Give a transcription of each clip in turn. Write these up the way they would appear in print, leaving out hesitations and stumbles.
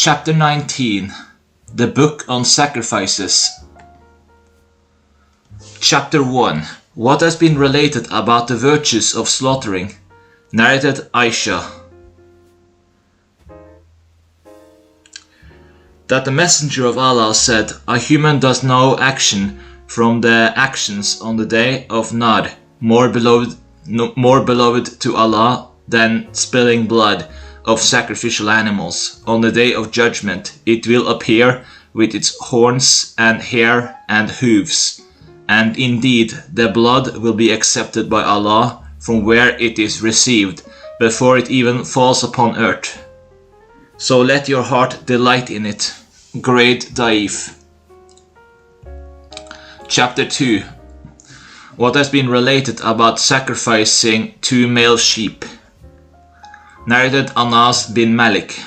Chapter 19. The Book on Sacrifices. Chapter 1. What has been related about the virtues of slaughtering. Narrated Aisha. That the Messenger of Allah said, a human does no action from the actions on the day of Nad more beloved to Allah than spilling blood of sacrificial animals. On the day of judgment it will appear with its horns and hair and hooves, and indeed the blood will be accepted by Allah from where it is received before it even falls upon earth. So let your heart delight in it. Grade Daif. Chapter 2. What has been related about sacrificing 2 male sheep. Narrated Anas bin Malik.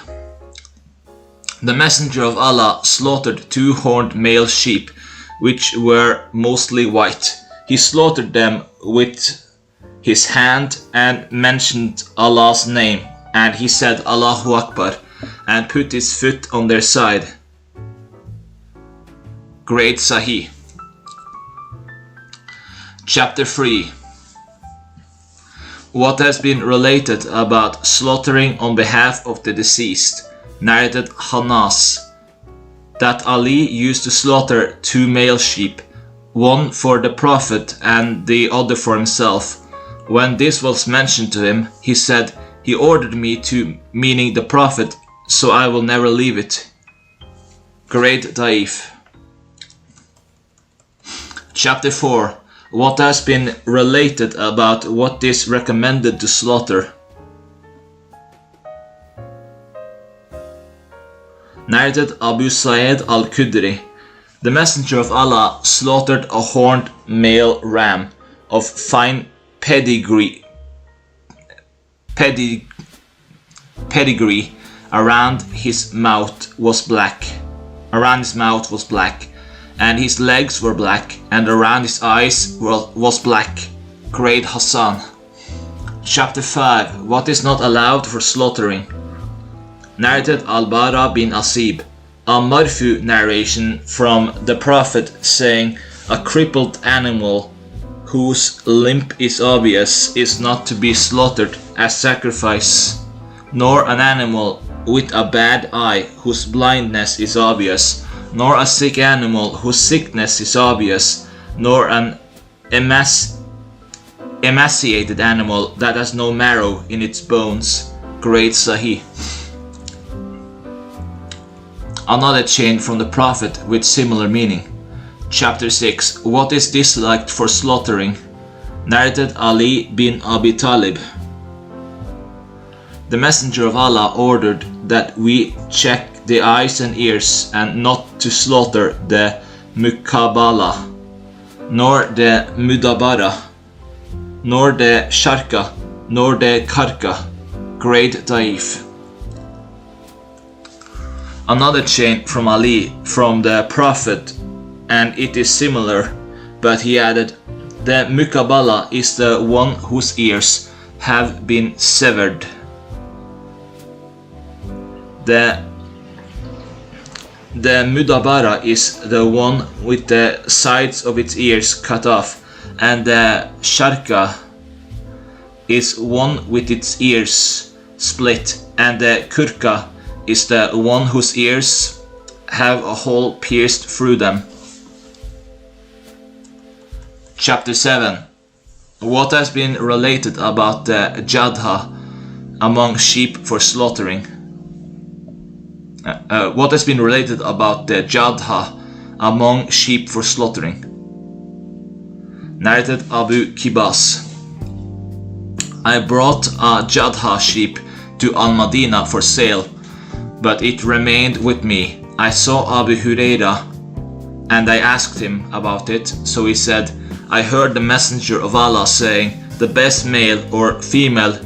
The Messenger of Allah slaughtered 2 horned male sheep, which were mostly white. He slaughtered them with his hand and mentioned Allah's name, and he said Allahu Akbar, and put his foot on their side. Great Sahih. Chapter 3. What has been related about slaughtering on behalf of the deceased. Narrated Hanas. That Ali used to slaughter 2 male sheep, one for the Prophet and the other for himself. When this was mentioned to him, he said, he ordered me to, meaning the Prophet, so I will never leave it. Grade Daif. Chapter 4. What has been related about what is recommended to slaughter. Narrated Abu Sa'id al-Khudri. The Messenger of Allah slaughtered a horned male ram of fine pedigree. Around his mouth was black. And his legs were black, and around his eyes was black. Grade Hassan. Chapter 5. What is not allowed for slaughtering. Narrated Al-Bara bin Asib. A marfu narration from the Prophet saying, a crippled animal whose limp is obvious is not to be slaughtered as sacrifice, nor an animal with a bad eye whose blindness is obvious, nor a sick animal whose sickness is obvious, nor an emaciated animal that has no marrow in its bones. Great Sahih. Another chain from the Prophet with similar meaning. Chapter 6. What is disliked for slaughtering. Narrated Ali bin Abi Talib. The Messenger of Allah ordered that we check the eyes and ears, and not to slaughter the Mukabala, nor the Mudabara, nor the Sharka, nor the Karka. Grade Daif. Another chain from Ali from the Prophet, and it is similar, but he added, the Mukabala is the one whose ears have been severed. The Mudabara is the one with the sides of its ears cut off, and the Sharka is one with its ears split, and the Kurka is the one whose ears have a hole pierced through them. Chapter 7. What has been related about the Jadha among sheep for slaughtering. What has been related about the Jadha among sheep for slaughtering. Narrated Abu Kibas. I brought a Jadha sheep to Al-Madinah for sale, but it remained with me. I saw Abu Huraira and I asked him about it, so he said, I heard the Messenger of Allah saying, the best male or female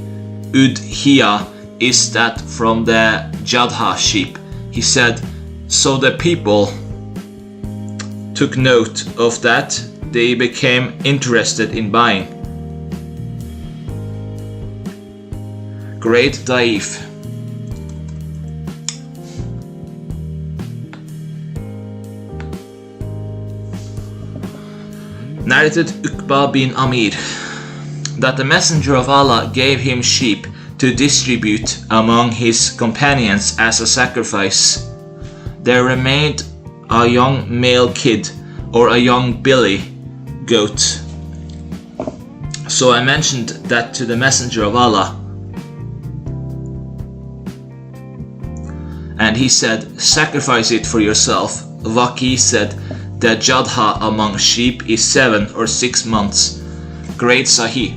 udhiyah is that from the Jadha sheep. He said, so the people took note of that. They became interested in buying. Great Daif. Narrated Uqba bin Amir that the Messenger of Allah gave him sheep to distribute among his companions as a sacrifice. There remained a young male kid or a young billy goat. So I mentioned that to the Messenger of Allah, and he said, sacrifice it for yourself. Waqi said, the Jadha among sheep is 7 or 6 months. Great Sahih.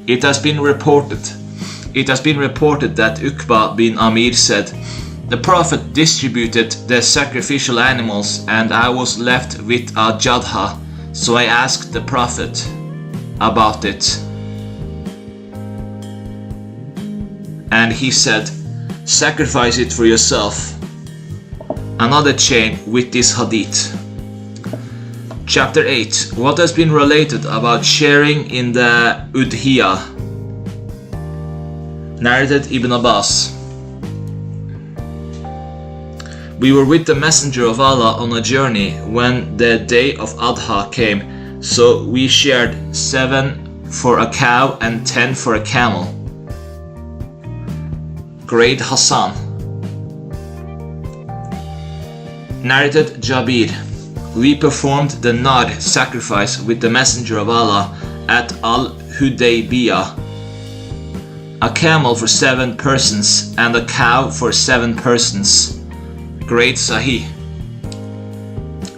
It has been reported that Uqba bin Amir said, the Prophet distributed the sacrificial animals and I was left with a Jadha, so I asked the Prophet about it. And he said, sacrifice it for yourself. Another chain with this hadith. Chapter 8. What has been related about sharing in the Udhiyah. Narrated Ibn Abbas. We were with the Messenger of Allah on a journey when the day of Adha came, so we shared 7 for a cow and 10 for a camel. Great Hassan. Narrated Jabir. We performed the Nar sacrifice with the Messenger of Allah at Al-Hudaybiyah. A camel for 7 persons and a cow for 7 persons. Great Sahih.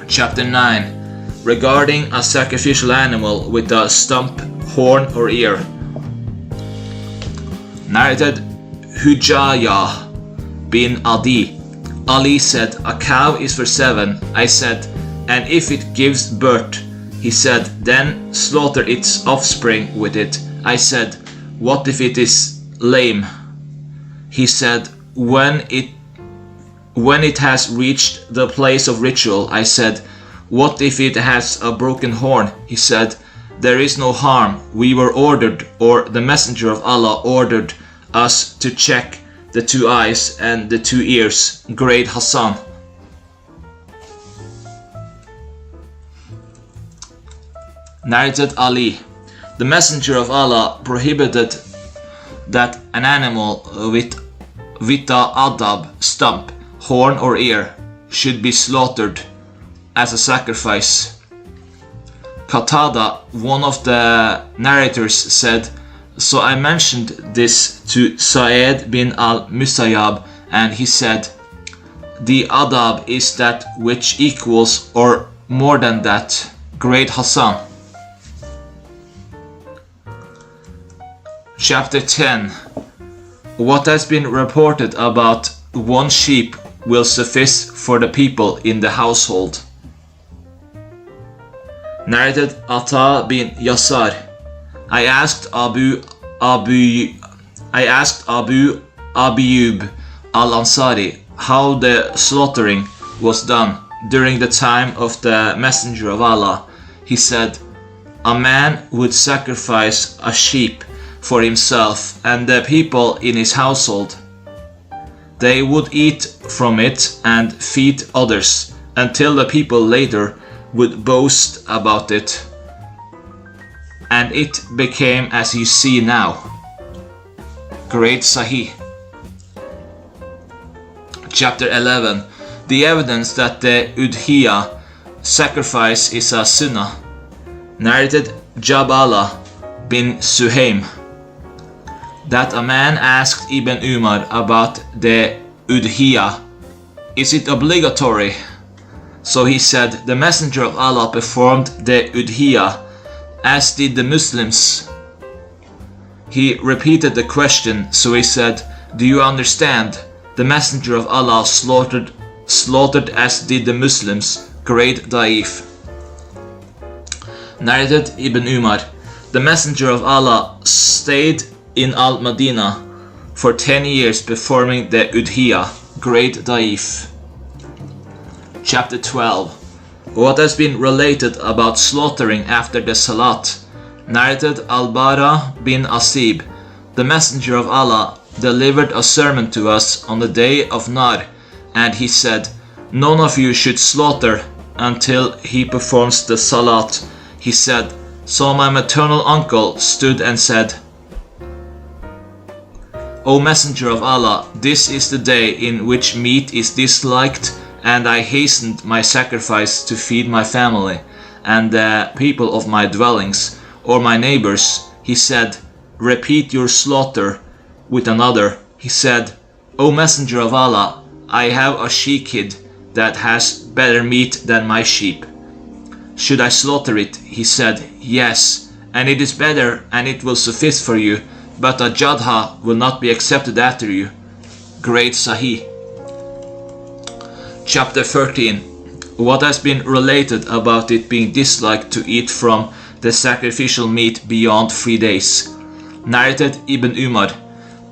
Chapter 9. Regarding a sacrificial animal with a stump, horn or ear. Narrated Hujayah bin Adi. Ali said, a cow is for 7. I said, and if it gives birth? He said, then slaughter its offspring with it. I said, what if it is lame? He said, when it has reached the place of ritual. I said, what if it has a broken horn? He said, there is no harm. We were ordered, or the Messenger of Allah ordered us to check the 2 eyes and the 2 ears. Great Hassan. Narrated Ali. The Messenger of Allah prohibited that an animal with a adab, stump, horn or ear should be slaughtered as a sacrifice. Qatada, one of the narrators, said, so I mentioned this to Sa'id bin al-Musayyab and he said, the adab is that which equals or more than that. Great Hassan. Chapter 10. What has been reported about 1 sheep will suffice for the people in the household. Narrated Ata bin Yasar. I asked Abu Ayyub al-Ansari how the slaughtering was done during the time of the Messenger of Allah. He said, a man would sacrifice a sheep for himself and the people in his household. They would eat from it and feed others until the people later would boast about it. And it became as you see now. Great Sahih. Chapter 11. The evidence that the Udhiyah sacrifice is a sunnah. Narrated Jabala bin Suhaim. That a man asked Ibn Umar about the Udhiyah. Is it obligatory? So he said, the Messenger of Allah performed the Udhiyah, as did the Muslims. He repeated the question, so he said, do you understand? The Messenger of Allah slaughtered as did the Muslims. Great Da'if. Narrated Ibn Umar. The Messenger of Allah stayed in Al-Madinah for 10 years performing the Udhiyah. Great Da'if. Chapter 12. What has been related about slaughtering after the Salat. Narrated Al-Bara bin Asib. The Messenger of Allah delivered a sermon to us on the day of Nar, and he said, none of you should slaughter until he performs the salat. He said, so my maternal uncle stood and said, O Messenger of Allah, this is the day in which meat is disliked, and I hastened my sacrifice to feed my family and the people of my dwellings, or my neighbors. He said, repeat your slaughter. With another, he said, O Messenger of Allah, I have a she-kid that has better meat than my sheep. Should I slaughter it? He said, yes, and it is better and it will suffice for you, but a jadha will not be accepted after you. Great Sahih. Chapter 13. What has been related about it being disliked to eat from the sacrificial meat beyond 3 days. Narrated Ibn Umar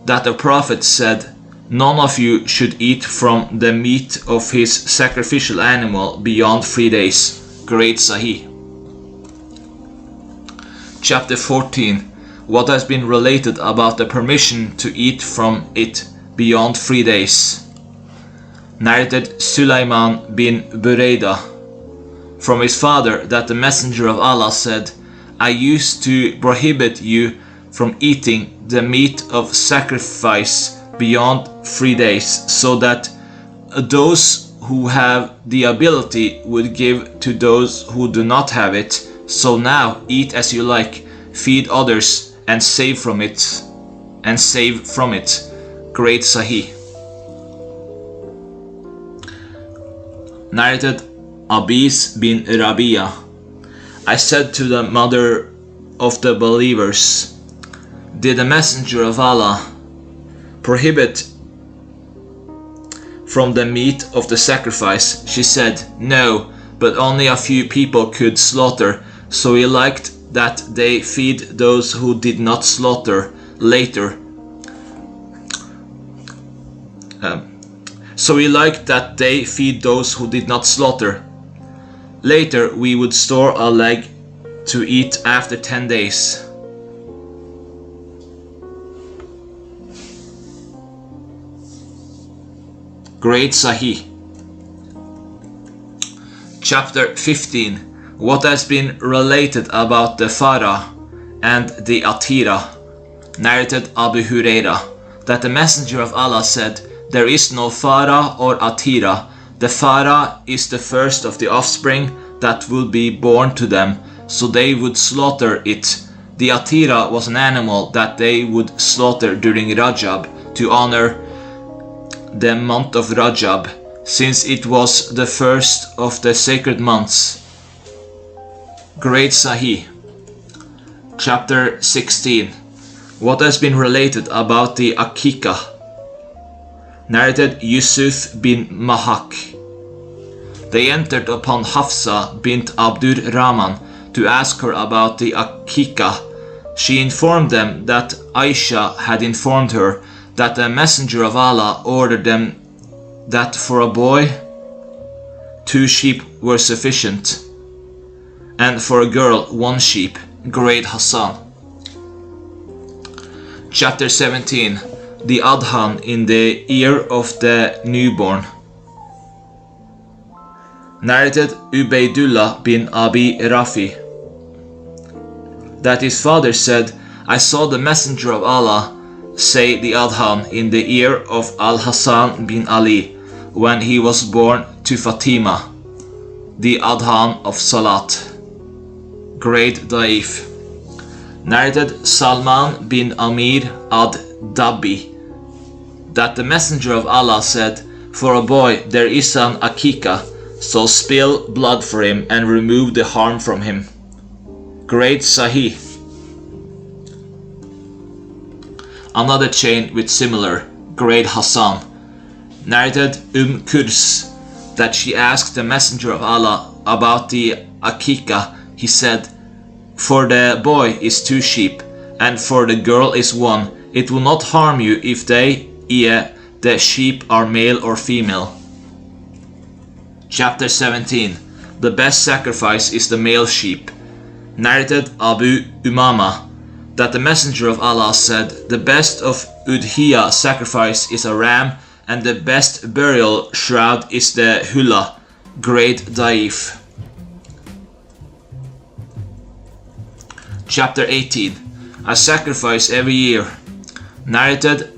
that the Prophet said, none of you should eat from the meat of his sacrificial animal beyond 3 days. Great Sahih. Chapter 14. What has been related about the permission to eat from it beyond 3 days. Narrated Sulaiman bin Buraidah from his father that the Messenger of Allah said, I used to prohibit you from eating the meat of sacrifice beyond 3 days, so that those who have the ability would give to those who do not have it. So now eat as you like, feed others, and save from it. Great Sahih. Narrated Abis bin Rabia. I said to the mother of the believers, did the Messenger of Allah prohibit from the meat of the sacrifice? She said, no, but only a few people could slaughter, so he liked that they feed those who did not slaughter later. Later we would store a leg to eat after 10 days. Great Sahih. Chapter 15. What has been related about the Farah and the Atira. Narrated Abu Hurairah that the Messenger of Allah said, there is no Farah or Atira. The Farah is the first of the offspring that will be born to them, so they would slaughter it. The Atira was an animal that they would slaughter during Rajab to honor the month of Rajab, since it was the first of the sacred months. Great Sahih. Chapter 16. What has been related about the Akikah. Narrated Yusuf bin Mahak. They entered upon Hafsa bint Abdur Rahman to ask her about the Akikah. She informed them that Aisha had informed her that the Messenger of Allah ordered them that for a boy 2 sheep were sufficient, and for a girl 1 sheep. Great Hassan. Chapter 17. The Adhan in the ear of the newborn. Narrated Ubaydullah bin Abi Rafi that his father said, I saw the Messenger of Allah say the Adhan in the ear of Al-Hassan bin Ali when he was born to Fatima, the Adhan of Salat. Great Daif. Narrated Salman bin Amir ad-Dabbi that the Messenger of Allah said, for a boy there is an Akikah, so spill blood for him and remove the harm from him. Great Sahih. Another chain with similar. Great Hassan. Narrated Kurs that she asked the Messenger of Allah about the Akikah. He said, for the boy is 2 sheep, and for the girl is 1. It will not harm you if the sheep are male or female. Chapter 17. The best sacrifice is the male sheep. Narrated Abu Umama that the Messenger of Allah said, the best of Udhiyah sacrifice is a ram, and the best burial shroud is the Hula, Great Daif. Chapter 18. A sacrifice every year. Narrated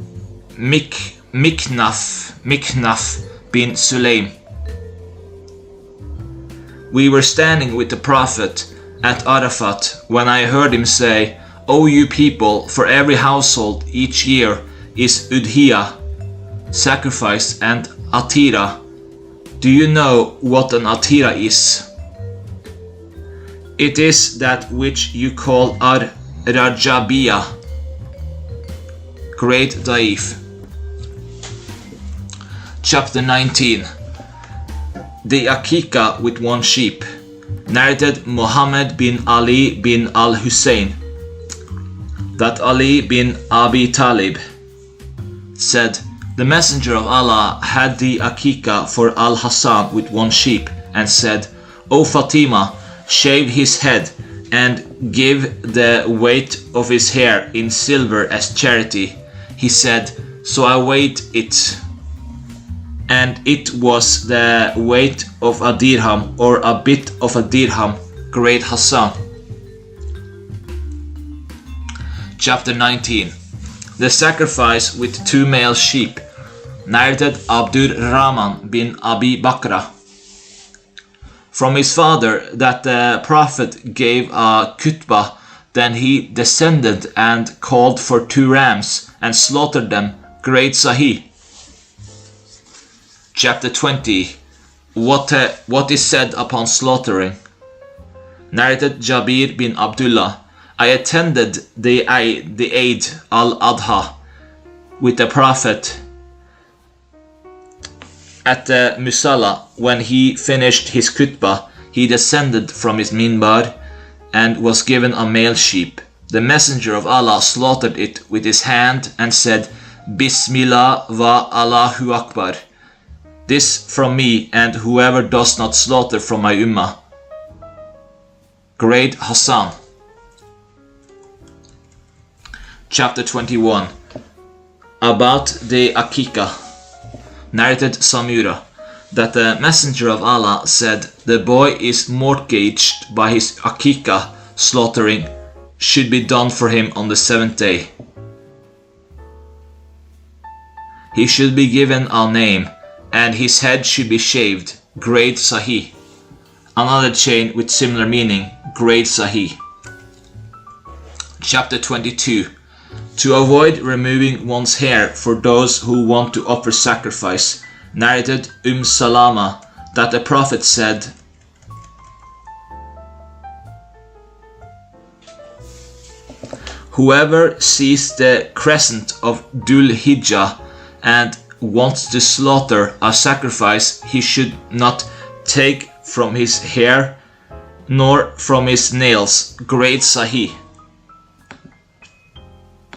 Miknaf bin Sulaim. We were standing with the Prophet at Arafat when I heard him say, O you people, for every household each year is udhiyah, sacrifice, and atira. Do you know what an atira is? It is that which you call ar-rajabiyah. Great Daif. Chapter 19. The Akika with one sheep. Narrated Muhammad bin Ali bin al-Hussein. That Ali bin Abi Talib said, the Messenger of Allah had the Akika for Al-Hassan with one sheep and said, O Fatima, shave his head and give the weight of his hair in silver as charity. He said, so I weighed it, and it was the weight of a dirham or a bit of a dirham. Great Hassan. Chapter 19. The sacrifice with 2 male sheep. Narrated Abdur Rahman bin Abi Bakra. From his father that the Prophet gave a khutbah, then he descended and called for 2 rams and slaughtered them. Great Sahih. Chapter 20. What is said upon slaughtering. Narrated Jabir bin Abdullah. I attended the Eid al-Adha with the Prophet at the Musalla. When he finished his khutbah, he descended from his minbar and was given a male sheep. The Messenger of Allah slaughtered it with his hand and said, Bismillah wa Allahu Akbar. This from me and whoever does not slaughter from my ummah. Great Hassan. Chapter 21. About the Akika. Narrated Samura, that the Messenger of Allah said, the boy is mortgaged by his Akika. Slaughtering should be done for him on the 7th day. He should be given a name, and his head should be shaved. Great Sahih. Another chain with similar meaning. Great Sahih. Chapter 22. To avoid removing one's hair for those who want to offer sacrifice. Narrated Salama, that the Prophet said, whoever sees the crescent of Dhul Hijjah and wants to slaughter a sacrifice, he should not take from his hair nor from his nails. Great Sahih.